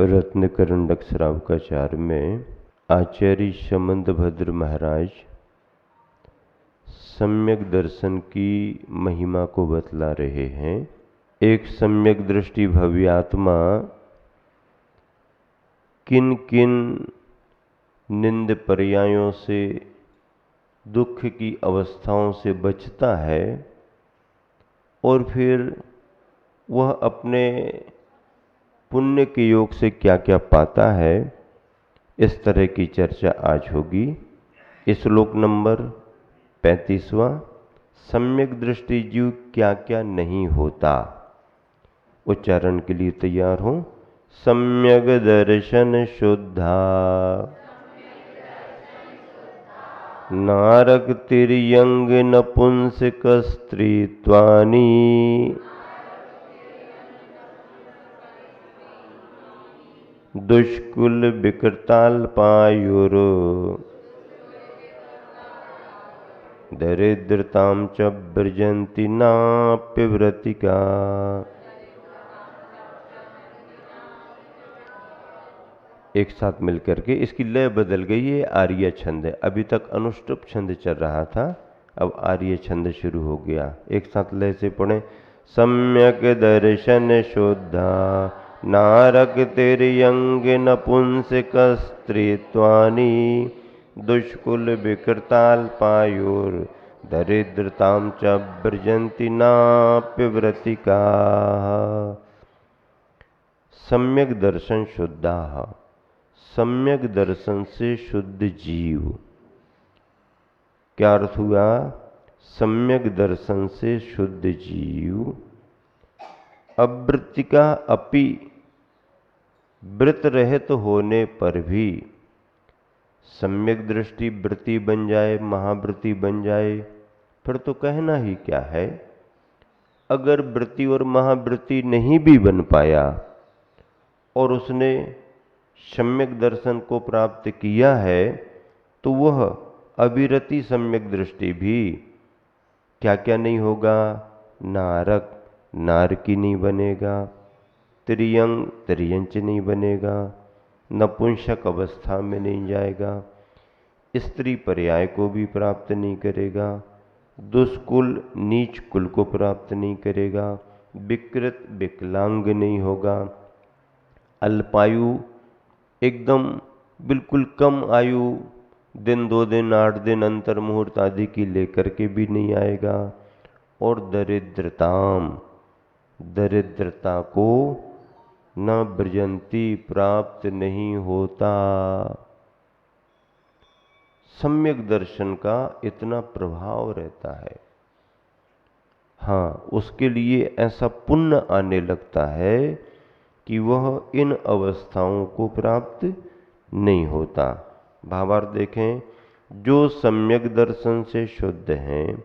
रत्नकरंडक श्रावकाचार में आचार्य समंतभद्र महाराज सम्यक दर्शन की महिमा को बतला रहे हैं। एक सम्यक दृष्टि भव्यात्मा किन किन निंद पर्यायों से, दुख की अवस्थाओं से बचता है और फिर वह अपने पुण्य के योग से क्या क्या पाता है, इस तरह की चर्चा आज होगी। श्लोक नंबर 35वां। सम्यक दृष्टि जीव क्या क्या नहीं होता। उच्चारण के लिए तैयार हो। सम्यक दर्शन शुद्धा नारक तिर्यंग नपुंसक स्त्रीत्वानि दुष्कुल विकृताल्पायुर दरिद्रतां च व्रजन्ति नाप्यव्रतिका। एक साथ मिलकर के इसकी लय बदल गई है। आर्य छंद है। अभी तक अनुष्टुप छंद चल रहा था, अब आर्य छंद शुरू हो गया। एक साथ लय से पढ़ें। सम्यक दर्शन शुद्धा नारक तिर्यंग नपुंसक स्त्रीत्वानि दुष्कुल विकृताल्पायुर दरिद्रतां च व्रजन्ति नाप्यव्रतिका। सम्यक दर्शन शुद्धा, सम्यक दर्शन से शुद्ध जीव। क्या अर्थ हुआ? सम्यक दर्शन से शुद्ध जीव अवृत्तिका अपि, व्रत रहित होने पर भी सम्यक दृष्टि वृत्ति बन जाए, महावृत्ति बन जाए, फिर तो कहना ही क्या है। अगर वृत्ति और महावृत्ति नहीं भी बन पाया और उसने सम्यक दर्शन को प्राप्त किया है, तो वह अविरति सम्यक दृष्टि भी क्या क्या नहीं होगा। नारक, नारकी नहीं बनेगा। त्रियंग, त्रियंच नहीं बनेगा। नपुंसक अवस्था में नहीं जाएगा। स्त्री पर्याय को भी प्राप्त नहीं करेगा। दुष्कुल, नीच कुल को प्राप्त नहीं करेगा। विकृत, विकलांग नहीं होगा। अल्पायु, एकदम बिल्कुल कम आयु, दिन 2 दिन 8 दिन अंतर मुहूर्त आदि की लेकर के भी नहीं आएगा। और दरिद्रताम, दरिद्रता को न व्रजंती, प्राप्त नहीं होता। सम्यक दर्शन का इतना प्रभाव रहता है। हाँ, उसके लिए ऐसा पुण्य आने लगता है कि वह इन अवस्थाओं को प्राप्त नहीं होता। भावार्थ देखें। जो सम्यक दर्शन से शुद्ध हैं,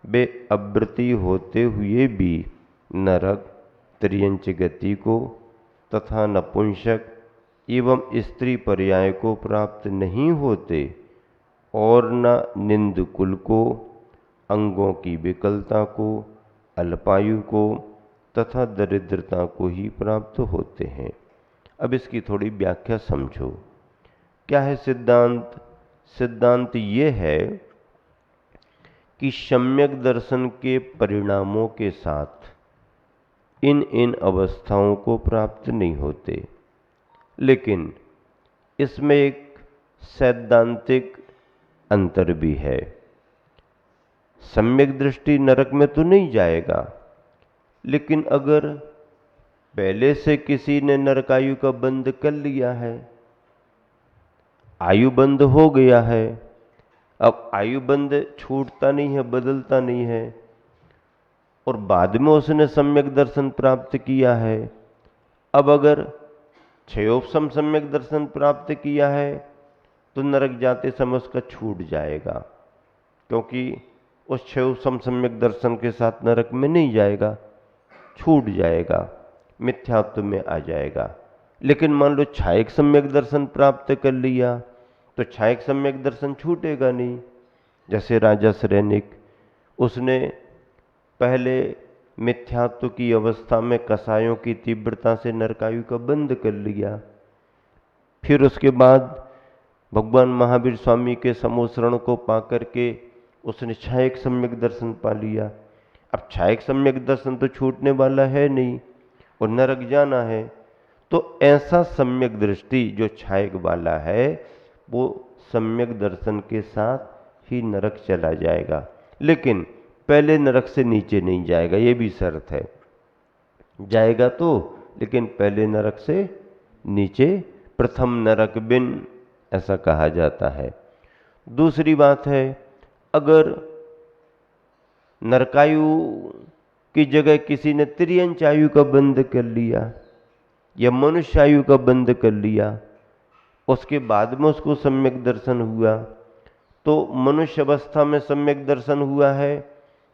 वे अवृत्ति होते हुए भी नरक, त्रियंच गति को तथा नपुंसक एवं स्त्री पर्याय को प्राप्त नहीं होते और न निंद कुल को, अंगों की विकलता को, अल्पायु को तथा दरिद्रता को ही प्राप्त होते हैं। अब इसकी थोड़ी व्याख्या समझो। क्या है सिद्धांत? सिद्धांत ये है कि सम्यक दर्शन के परिणामों के साथ इन इन अवस्थाओं को प्राप्त नहीं होते, लेकिन इसमें एक सैद्धांतिक अंतर भी है। सम्यक दृष्टि नरक में तो नहीं जाएगा, लेकिन अगर पहले से किसी ने नरकायु का बंध कर लिया है, आयु बंध हो गया है, अब आयु बंध छूटता नहीं है, बदलता नहीं है, और बाद में उसने सम्यक दर्शन प्राप्त किया है। अब अगर क्षयोपशम सम्यक दर्शन प्राप्त किया है तो नरक जाते समय उसका छूट जाएगा, क्योंकि उस क्षयोपशम सम्यक दर्शन के साथ नरक में नहीं जाएगा, छूट जाएगा, मिथ्यात्व में आ जाएगा। लेकिन मान लो छायक सम्यक दर्शन प्राप्त कर लिया तो छायक सम्यक दर्शन छूटेगा नहीं। जैसे राजा सैनिक, उसने पहले मिथ्यात्व की अवस्था में कसायों की तीव्रता से नरकायु का बंध कर लिया। फिर उसके बाद भगवान महावीर स्वामी के समोसरण को पाकर के उसने छायक सम्यक दर्शन पा लिया। अब छायक सम्यक दर्शन तो छूटने वाला है नहीं और नरक जाना है, तो ऐसा सम्यक दृष्टि जो छायक वाला है वो सम्यक दर्शन के साथ ही नरक चला जाएगा, लेकिन पहले नरक से नीचे नहीं जाएगा, ये भी शर्त है। जाएगा तो लेकिन पहले नरक से नीचे, प्रथम नरक बिन, ऐसा कहा जाता है। दूसरी बात है, अगर नरकायु की जगह किसी ने त्रियंच आयु का बंध कर लिया या मनुष्य आयु का बंध कर लिया, उसके बाद में उसको सम्यक दर्शन हुआ, तो मनुष्य अवस्था में सम्यक दर्शन हुआ है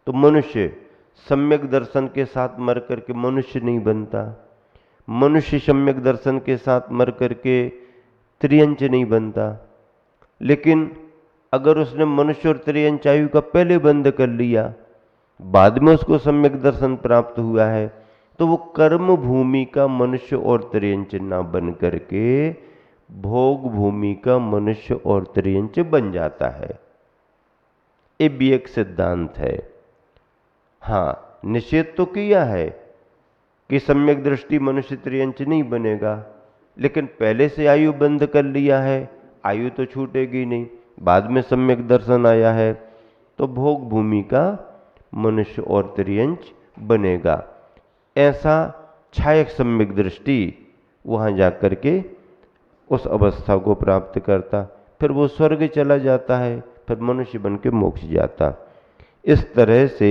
तो मनुष्य सम्यक दर्शन के साथ मर करके मनुष्य नहीं बनता, मनुष्य सम्यक दर्शन के साथ मर करके त्रियंच नहीं बनता। लेकिन अगर उसने मनुष्य और त्रियंच आयु का पहले बंध कर लिया, बाद में उसको सम्यक दर्शन प्राप्त हुआ है, तो वो कर्म भूमि का मनुष्य और त्रियंच ना बन करके भोग भूमि का मनुष्य और त्रियंच बन जाता है। ये भी एक सिद्धांत है। हाँ, निषेध तो किया है कि सम्यक दृष्टि मनुष्य त्रियंच नहीं बनेगा, लेकिन पहले से आयु बंध कर लिया है, आयु तो छूटेगी नहीं, बाद में सम्यक दर्शन आया है तो भोग भूमि का मनुष्य और त्रियंच बनेगा। ऐसा छायक सम्यक दृष्टि वहां जाकर के उस अवस्था को प्राप्त करता, फिर वो स्वर्ग चला जाता है, फिर मनुष्य बन के मोक्ष जाता। इस तरह से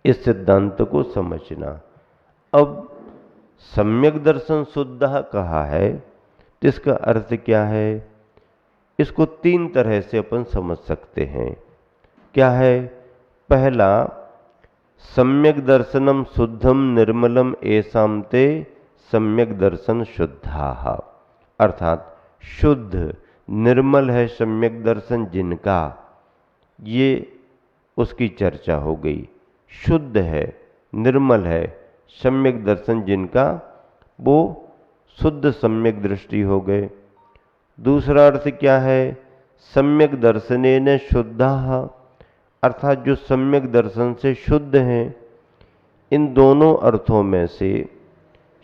इस सिद्धांत को समझना। अब सम्यक दर्शन शुद्ध कहा है तो इसका अर्थ क्या है? इसको तीन तरह से अपन समझ सकते हैं। क्या है? पहला, सम्यक दर्शनम शुद्धम निर्मलम एसाम ते सम्यक दर्शन शुद्धा, अर्थात शुद्ध निर्मल है सम्यक दर्शन जिनका, ये उसकी चर्चा हो गई। शुद्ध है, निर्मल है सम्यक दर्शन जिनका, वो शुद्ध सम्यक दृष्टि हो गए। दूसरा अर्थ क्या है? सम्यक दर्शनेन शुद्धः, अर्थात जो सम्यक दर्शन से शुद्ध हैं। इन दोनों अर्थों में से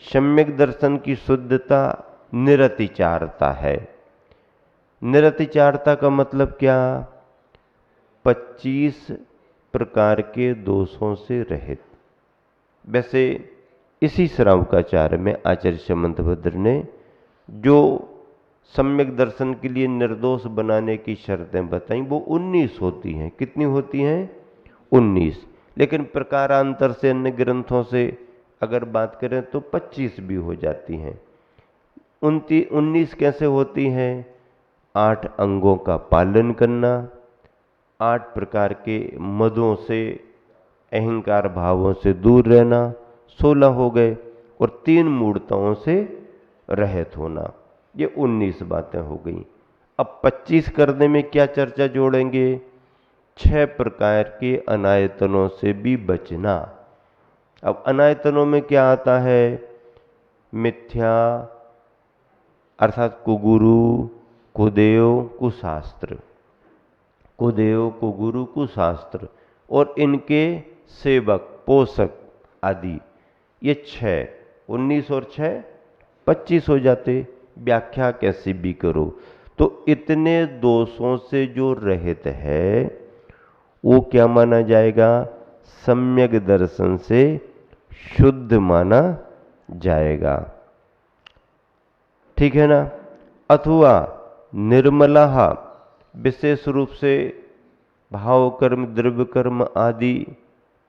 सम्यक दर्शन की शुद्धता निरतिचारता है। निरतिचारता का मतलब क्या? 25 प्रकार के दोषों से रहित। वैसे इसी श्रावकाचार्य में आचार्य समंतभद्र ने जो सम्यक दर्शन के लिए निर्दोष बनाने की शर्तें बताई वो 19 होती हैं। कितनी होती हैं? 19। लेकिन प्रकारांतर से अन्य ग्रंथों से अगर बात करें तो 25 भी हो जाती हैं। 19 कैसे होती हैं? 8 अंगों का पालन करना, 8 प्रकार के मदों से, अहंकार भावों से दूर रहना, 16 हो गए, और 3 मूर्ताओं से रहित होना, ये 19 बातें हो गई। अब 25 करने में क्या चर्चा जोड़ेंगे? 6 प्रकार के अनायतनों से भी बचना। अब अनायतनों में क्या आता है? मिथ्या अर्थात कुगुरु, कुदेव, कुशास्त्र, कुदेव, कुगुरु, कुशास्त्र और इनके सेवक, पोषक आदि, ये 6, 19 और 6 25 हो जाते। व्याख्या कैसे भी करो तो इतने दोषों से जो रहित है वो क्या माना जाएगा? सम्यक दर्शन से शुद्ध माना जाएगा। ठीक है ना? अथवा निर्मलः, विशेष रूप से भाव कर्म, द्रव्य कर्म आदि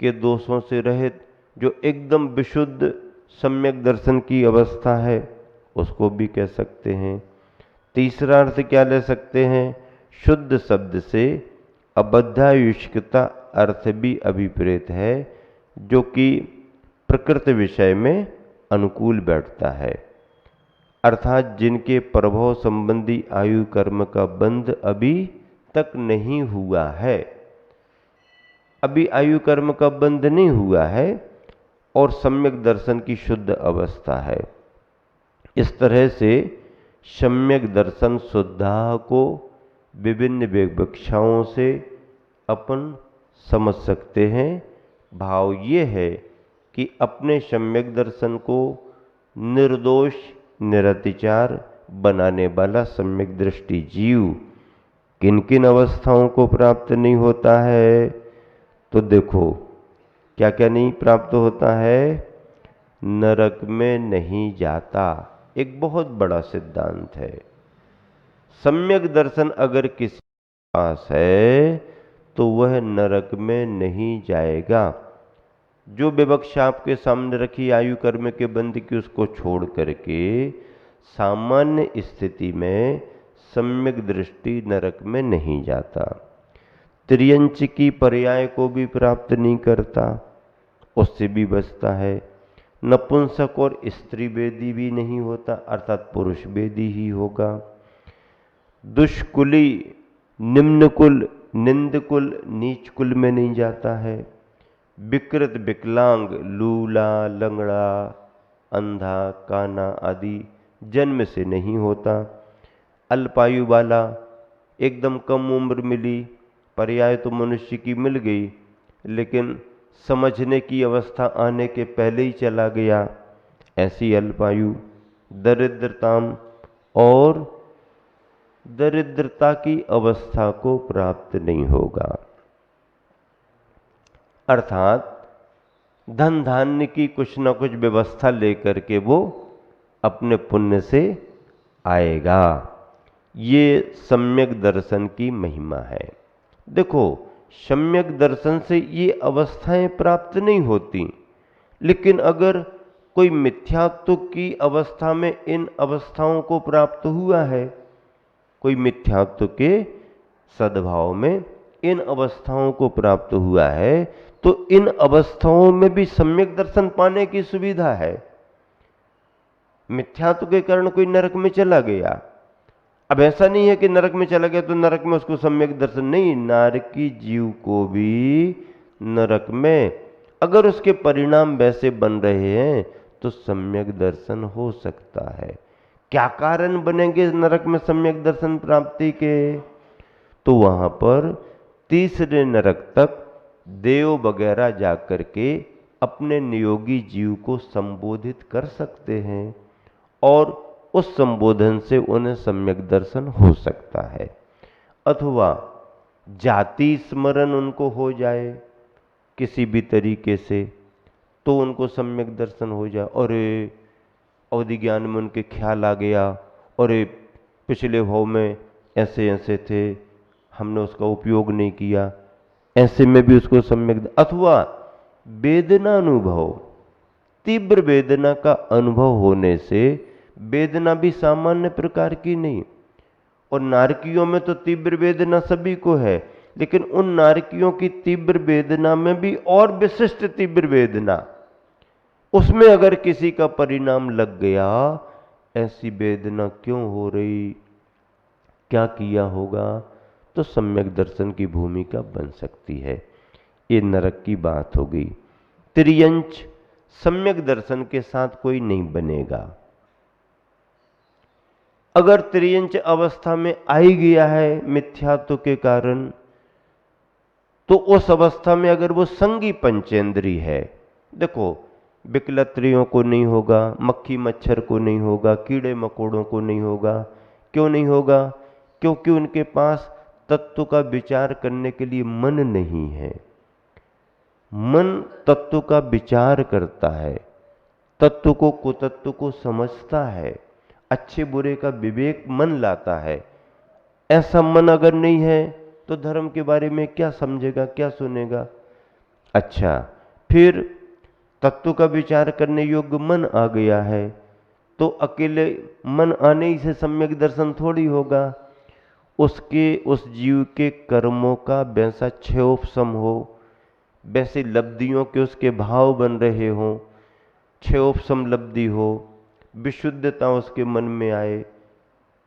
के दोषों से रहित, जो एकदम विशुद्ध सम्यक दर्शन की अवस्था है, उसको भी कह सकते हैं। तीसरा अर्थ क्या ले सकते हैं? शुद्ध शब्द से अबद्धायुष्कता अर्थ भी अभिप्रेत है, जो कि प्रकृति विषय में अनुकूल बैठता है, अर्थात जिनके प्रभाव संबंधी आयु कर्म का बंध अभी तक नहीं हुआ है। अभी आयु कर्म का बंध नहीं हुआ है और सम्यक दर्शन की शुद्ध अवस्था है। इस तरह से सम्यक दर्शन शुद्धा को विभिन्न विवक्षाओं से अपन समझ सकते हैं। भाव ये है कि अपने सम्यक दर्शन को निर्दोष निरतिचार बनाने वाला सम्यक दृष्टि जीव किन किन अवस्थाओं को प्राप्त नहीं होता है? तो देखो क्या क्या नहीं प्राप्त होता है। नरक में नहीं जाता, एक बहुत बड़ा सिद्धांत है। सम्यक दर्शन अगर किसी के पास है तो वह नरक में नहीं जाएगा। जो विवक्षा आपके सामने रखी आयु कर्म के बंध की, उसको छोड़ करके सामान्य स्थिति में सम्यक दृष्टि नरक में नहीं जाता। त्रियंच की पर्याय को भी प्राप्त नहीं करता, उससे भी बचता है। नपुंसक और स्त्री वेदी भी नहीं होता, अर्थात पुरुष वेदी ही होगा। दुष्कुली, निम्न कुल, निंद कुल, नीच कुल में नहीं जाता है। विकृत, विकलांग, लूला, लंगड़ा, अंधा, काना आदि जन्म से नहीं होता। अल्पायु वाला, एकदम कम उम्र मिली, पर्याय तो मनुष्य की मिल गई लेकिन समझने की अवस्था आने के पहले ही चला गया, ऐसी अल्पायु। दरिद्रताम और दरिद्रता की अवस्था को प्राप्त नहीं होगा, अर्थात धन धान्य की कुछ न कुछ व्यवस्था लेकर के वो अपने पुण्य से आएगा। ये सम्यक दर्शन की महिमा है। देखो, सम्यक दर्शन से ये अवस्थाएं प्राप्त नहीं होती, लेकिन अगर कोई मिथ्यात्व की अवस्था में इन अवस्थाओं को प्राप्त हुआ है, कोई मिथ्यात्व के सद्भाव में इन अवस्थाओं को प्राप्त हुआ है, तो इन अवस्थाओं में भी सम्यक दर्शन पाने की सुविधा है। मिथ्यात्व के कारण कोई नरक में चला गया, अब ऐसा नहीं है कि नरक में चला गया तो नरक में उसको सम्यक दर्शन नहीं। नारकी जीव को भी नरक में अगर उसके परिणाम वैसे बन रहे हैं तो सम्यक दर्शन हो सकता है। क्या कारण बनेंगे नरक में सम्यक दर्शन प्राप्ति के? तो वहां पर तीसरे नरक तक देव वगैरह जाकर के अपने नियोगी जीव को संबोधित कर सकते हैं और उस संबोधन से उन्हें सम्यक दर्शन हो सकता है। अथवा जाति स्मरण उनको हो जाए किसी भी तरीके से, तो उनको सम्यक दर्शन हो जाए। और अवधि ज्ञान में उनके ख्याल आ गया, और पिछले भाव में ऐसे ऐसे थे, हमने उसका उपयोग नहीं किया, ऐसे में भी उसको सम्यक। अथवा वेदना अनुभव, तीव्र वेदना का अनुभव होने से, वेदना भी सामान्य प्रकार की नहीं, और नारकियों में तो तीव्र वेदना सभी को है, लेकिन उन नारकियों की तीव्र वेदना में भी और विशिष्ट तीव्र वेदना, उसमें अगर किसी का परिणाम लग गया, ऐसी वेदना क्यों हो रही, क्या किया होगा, तो सम्यक दर्शन की भूमिका बन सकती है। ये नरक की बात हो गई। त्रियंच, सम्यक दर्शन के साथ कोई नहीं बनेगा। अगर त्रियंच अवस्था में आ ही गया है मिथ्यात्व के कारण, तो उस अवस्था में अगर वो संगी पंचेंद्री है, देखो विकलत्रियों को नहीं होगा, मक्खी मच्छर को नहीं होगा, कीड़े मकोड़ों को नहीं होगा। क्यों नहीं होगा? क्योंकि उनके पास तत्व का विचार करने के लिए मन नहीं है। मन तत्व का विचार करता है, तत्व को कुतत्व को समझता है, अच्छे बुरे का विवेक मन लाता है। ऐसा मन अगर नहीं है तो धर्म के बारे में क्या समझेगा, क्या सुनेगा? अच्छा, फिर तत्व का विचार करने योग्य मन आ गया है, तो अकेले मन आने ही से सम्यक दर्शन थोड़ी होगा। उसके, उस जीव के कर्मों का वैसा क्षयोपशम हो, वैसे लब्धियों के उसके भाव बन रहे हों, क्षयोपशम लब्धि हो, विशुद्धता उसके मन में आए,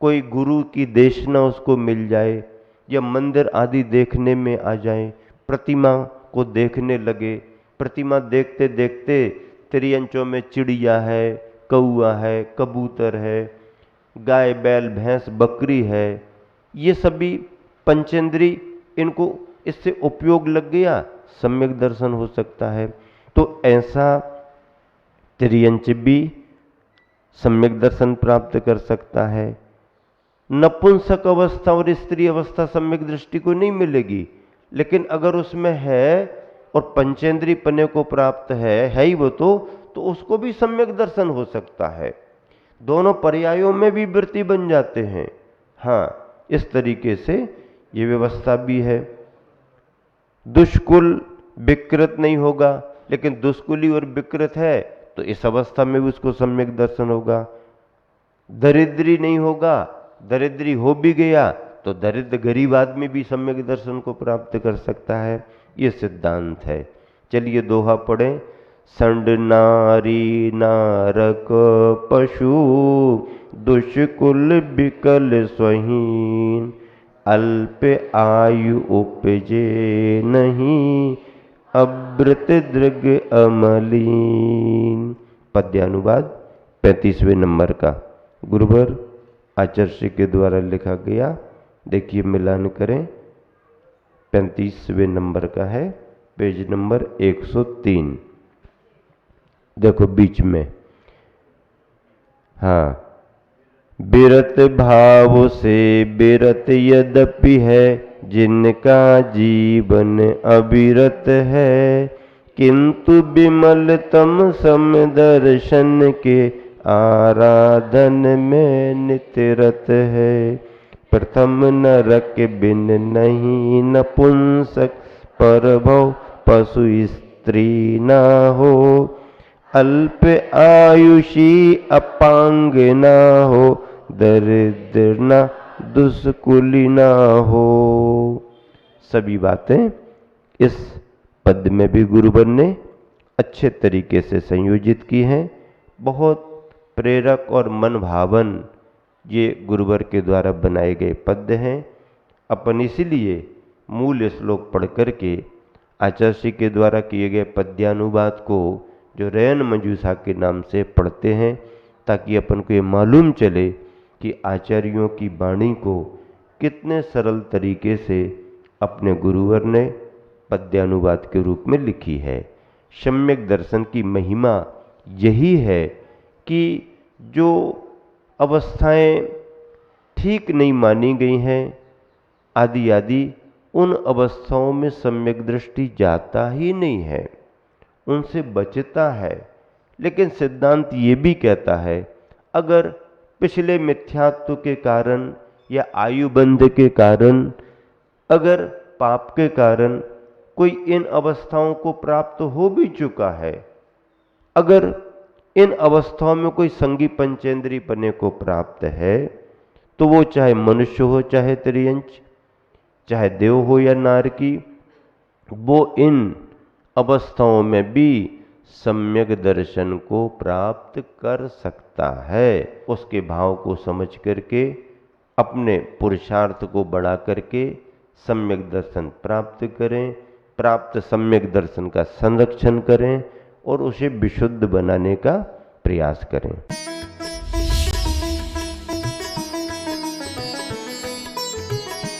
कोई गुरु की देशना उसको मिल जाए, या मंदिर आदि देखने में आ जाए, प्रतिमा को देखने लगे। प्रतिमा देखते देखते त्रियंचों में चिड़िया है, कौआ है, कबूतर है, गाय बैल भैंस बकरी है, ये सभी पंचेंद्री, इनको इससे उपयोग लग गया, सम्यक दर्शन हो सकता है। तो ऐसा त्रियंच भी सम्यक दर्शन प्राप्त कर सकता है। नपुंसक अवस्था और स्त्री अवस्था सम्यक दृष्टि को नहीं मिलेगी, लेकिन अगर उसमें है और पंचेंद्री पने को प्राप्त है ही वो, तो उसको भी सम्यक दर्शन हो सकता है। दोनों पर्यायों में भी वृत्ति बन जाते हैं। हाँ, इस तरीके से ये व्यवस्था भी है। दुष्कुल विकृत नहीं होगा, लेकिन दुष्कुली और विकृत है तो इस अवस्था में भी उसको सम्यक दर्शन होगा। दरिद्री नहीं होगा, दरिद्री हो भी गया तो दरिद्र गरीब आदमी भी सम्यक दर्शन को प्राप्त कर सकता है। ये सिद्धांत है। चलिए दोहा पढ़ें। संड नारी नारक पशु दुष्कुल विकल स्वहीन अल्प आयु उपजे नहीं अमृत दृग अमलीन। पद्यानुवाद 35वें नंबर का गुरुवर आचार्य के द्वारा लिखा गया। देखिए मिलान करें, 35वें नंबर का है, पेज नंबर 103। देखो बीच में, हाँ, बिरत भाव से बिरत यद्यपि है जिनका जीवन अविरत है, किंतु विमलतम सम दर्शन के आराधन में नितरत है। प्रथम नरक बिन नहीं नपुंसक परभव पशु स्त्री ना हो, अल्प आयुषी अपांग ना हो, दरिद्र ना दुष्कुली ना हो। सभी बातें इस पद में भी गुरुवर ने अच्छे तरीके से संयोजित की हैं। बहुत प्रेरक और मन भावन ये गुरुवर के द्वारा बनाए गए पद्य हैं। अपन इसीलिए मूल श्लोक पढ़ करके आचार्य के द्वारा किए गए पद्यानुवाद को जो रैन मंजूषा के नाम से पढ़ते हैं, ताकि अपन को ये मालूम चले कि आचार्यों की वाणी को कितने सरल तरीके से अपने गुरुवर ने पद्यानुवाद के रूप में लिखी है। सम्यक दर्शन की महिमा यही है कि जो अवस्थाएं ठीक नहीं मानी गई हैं आदि आदि, उन अवस्थाओं में सम्यक दृष्टि जाता ही नहीं है, उनसे बचता है। लेकिन सिद्धांत ये भी कहता है, अगर पिछले मिथ्यात्व के कारण या आयुबंध के कारण, अगर पाप के कारण कोई इन अवस्थाओं को प्राप्त हो भी चुका है, अगर इन अवस्थाओं में कोई संगी पंचेंद्री पने को प्राप्त है, तो वो चाहे मनुष्य हो चाहे त्रियंच, चाहे देव हो या नारकी, वो इन अवस्थाओं में भी सम्यक दर्शन को प्राप्त कर सकता है। उसके भाव को समझ करके, अपने पुरुषार्थ को बढ़ा करके सम्यक दर्शन प्राप्त करें, प्राप्त सम्यक दर्शन का संरक्षण करें और उसे विशुद्ध बनाने का प्रयास करें।